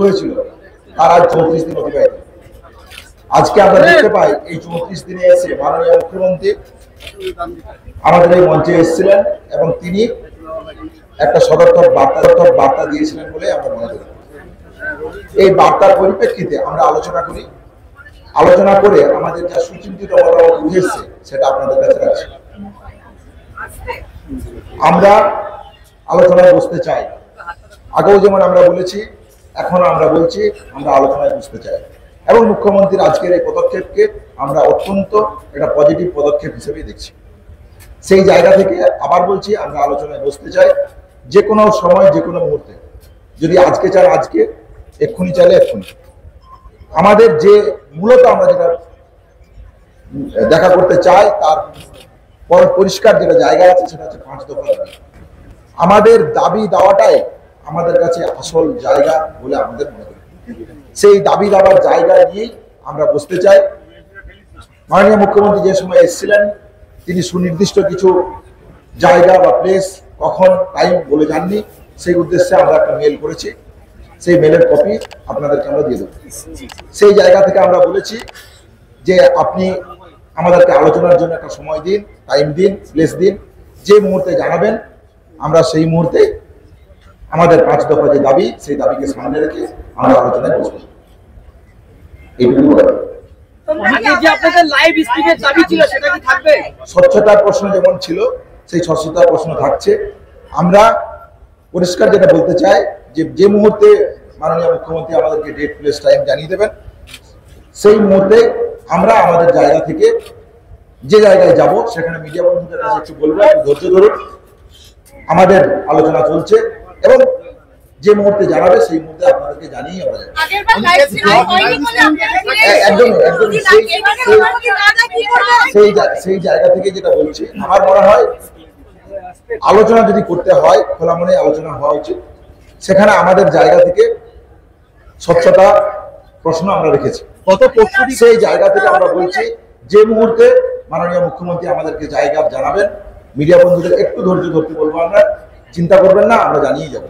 হয়েছিল তার আজ 34 দিন অতিবাহিত। আজকে আমরা দেখতে পাই এই 34 দিনে এসে মাননীয় মুখ্যমন্ত্রী আমাদের এই মঞ্চে এসেছিলেন এবং তিনি একটা সদর্থক বার্তা দিয়েছিলেন বলে আমরা মনে করি। এই বার্তার পরিপ্রেক্ষিতে আমরা আলোচনা করি, আলোচনা করে আমাদের যা সুচিন্তিত মতামত উঠে এসছে সেটা আপনাদের কাছে রাখছি। আমরা আলোচনায় বসতে চাই, আগেও যেমন আমরা বলেছি এখন আমরা বলছি আমরা আলোচনায় বসতে চাই এবং মুখ্যমন্ত্রীর আজকের এই পদক্ষেপকে আমরা অত্যন্ত একটা পজিটিভ পদক্ষেপ হিসেবেই দেখছি। সেই জায়গা থেকে আবার বলছি আমরা আলোচনায় বসতে চাই, যে কোনো সময় যে কোনো মুহূর্তে, যদি আজকে চান আজকে, এক্ষুনি চাইলে এক্ষুনি। আমাদের যে মূলত আমরা যেটা দেখা করতে চাই তার পরিষ্কার যেটা জায়গা আছে সেটা হচ্ছে 5 দফা দাবি। আমাদের দাবি দেওয়াটাই আমাদের কাছে আসল জায়গা বলে আমাদের মনে করি। সেই দাবি দেওয়ার জায়গা নিয়েই আমরা বসতে চাই। মাননীয় মুখ্যমন্ত্রী যে সময় এসেছিলেন তিনি সুনির্দিষ্ট কিছু জায়গা বা প্লেস কখন টাইম বলে যাননি, সেই উদ্দেশ্যে আমরা একটা মেল করেছি, সেই মেলের কপি আপনাদেরকে আমরা দিয়ে দেবো। সেই জায়গা থেকে আমরা বলেছি যে আপনি আমাদেরকে আলোচনার জন্য একটা সময় দিন, টাইম দিন, প্লেস দিন, যে মুহূর্তে জানাবেন আমরা সেই মুহূর্তে আমাদের 5 দফা যে দাবি সেই দাবিকে সামনে রেখে আমরা আলোচনায় বসবো। স্বচ্ছতার প্রশ্ন যেমন ছিল সেই স্বচ্ছতার প্রশ্ন থাকছে। আমরা পরিষ্কার যেটা বলতে চাই যে মুহূর্তে মাননীয় মুখ্যমন্ত্রী আমাদেরকে ডেট, প্লেস, টাইম জানিয়ে দেবেন সেই মুহূর্তে আমরা আমাদের জায়গা থেকে যে জায়গায় যাব সেখানে মিডিয়া বন্ধুদের কাছে একটু বলবো একটু ধৈর্য ধরুন, আমাদের আলোচনা চলছে এবং যে মুহূর্তে জানাবে সেই মুহূর্তে আপনাদেরকে জানিয়ে আমরা সেই জায়গা থেকে যেটা বলছি আমার মনে হয় আলোচনা যদি করতে হয় খোলা মনে আলোচনা হওয়া উচিত। সেখানে আমাদের জায়গা থেকে স্বচ্ছতা প্রশ্ন আমরা রেখেছি। সেই জায়গা থেকে আমরা বলছি যে মুহূর্তে মাননীয় মুখ্যমন্ত্রী আমাদেরকে জায়গা জানাবেন মিডিয়া বন্ধুদের একটু ধৈর্য ধরতে বলবো, আমরা চিন্তা করবেন না, আমরা জানিয়ে যাবো।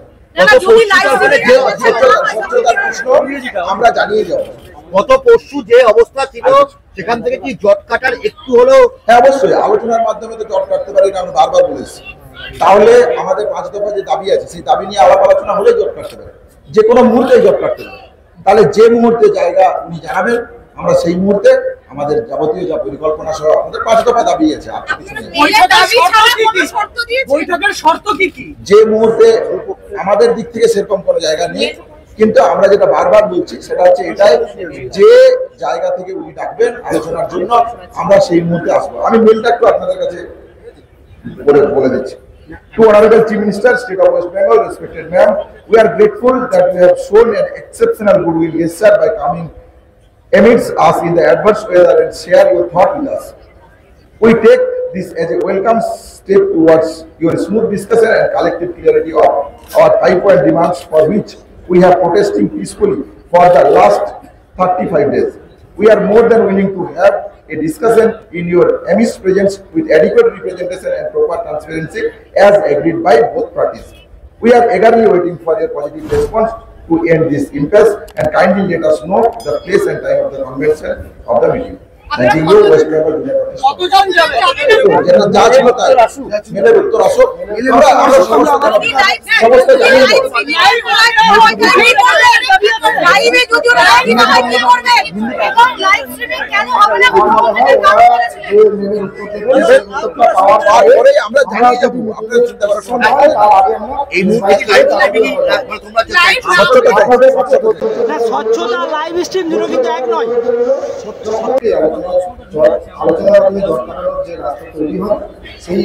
আমরা জানিয়ে যাবো গত পরশু যে অবস্থা ছিল সেখান থেকে কি জট কাটার একটু হলেও? হ্যাঁ অবশ্যই, আলোচনার মাধ্যমে তো জট কাটতে পারি না, আমরা বারবার বলেছি। তাহলে আমাদের 5 দফা যে দাবি আছে সেই দাবি নিয়ে আলাপ আলোচনা হলেই জট কাটতে পারে, যে কোনো মুহূর্তে জট কাটতে পারে। তাহলে যে মুহূর্তে জায়গা উনি জানাবেন আমরা সেই মুহূর্তে আমাদের যাবতীয় যা পরিকল্পনা সহ আমাদের 5 দফা দাবি আছে। যে মুহূর্তে আমাদের দিক থেকে সেরকম কোনো জায়গা নেই, কিন্তু আমরা যেটা বারবার বলছি সেটা হচ্ছে এটাই যে জায়গা থেকে উনি ডাকবেন আলোচনার জন্য আমরা সেই মুহূর্তে আসবো। আমি মেলটা একটু আপনাদের কাছে বলে দিচ্ছি। To Honorable Chief Minister, State of West Bengal, respected ma'am, we are grateful that you have shown an exceptional goodwill gesture by coming amidst us in the adverse weather and share your thought with us. We take this as a welcome step towards your smooth discussion and collective clarity of our 5-point demands for which we have protesting peacefully for the last 35 days. We are more than willing to have a discussion in your amidst presence with adequate representation and proper transparency as agreed by both parties. We are eagerly waiting for your positive response to end this impasse and kindly let us know the place and time of the convention of the meeting. Thank you, West Bengal Junior স্বচ্ছতা live stream দুটো কিন্তু এক নয়। আলোচনার মাধ্যমে জট কাটানোর যে রাস্তা তৈরি হয় সেই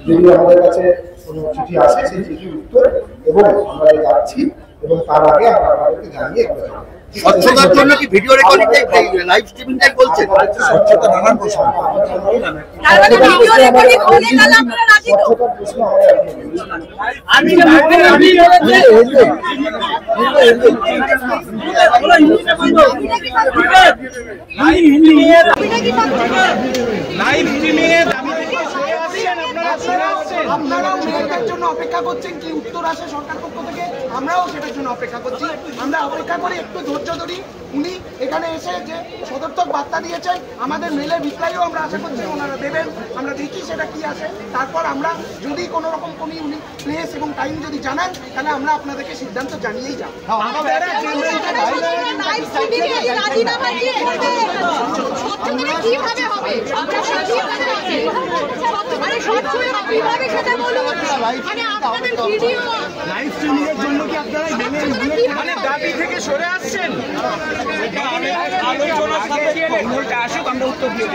যদি আমাদের কাছে কোনো চিঠি আসে সেই চিঠির উত্তর এবং আমরা যাচ্ছি এবং তার আগে আমরা আপনাদেরকে জানিয়ে আমরা যাবো। স্বচ্ছতার জন্য কি ভিডিও রেকর্ডিং লাইভ স্ট্রিমিংটাই বলছেন? স্বচ্ছতা নানান প্রশ্ন লাইভ স্ট্রিমিং এ দাবি থেকে সরে আসছেন আপনারা? আপনারাও মেয়েটার জন্য অপেক্ষা করছেন কি উত্তর আসে সরকার পক্ষ থেকে, আমরাও সেটার জন্য অপেক্ষা করছি। আমরা অপেক্ষা করি, একটু ধৈর্য ধরি। উনি এখানে এসে যে সদর্থক বার্তা দিয়েছেন, আমাদের মেলের রিপ্লাইও আমরা আশা করছি ওনারা দেবেন। আমরা দেখি সেটা কি আসে, তারপর আমরা যদি কোনো রকম কোনো উনি প্লেস এবং টাইম যদি জানান, তাহলে আমরা আপনাদেরকে সিদ্ধান্ত জানিয়েই যাবো। দাবি থেকে সরে আসছেন, আলোচনার সাথে আসুক, আমরা উত্তর দিয়ে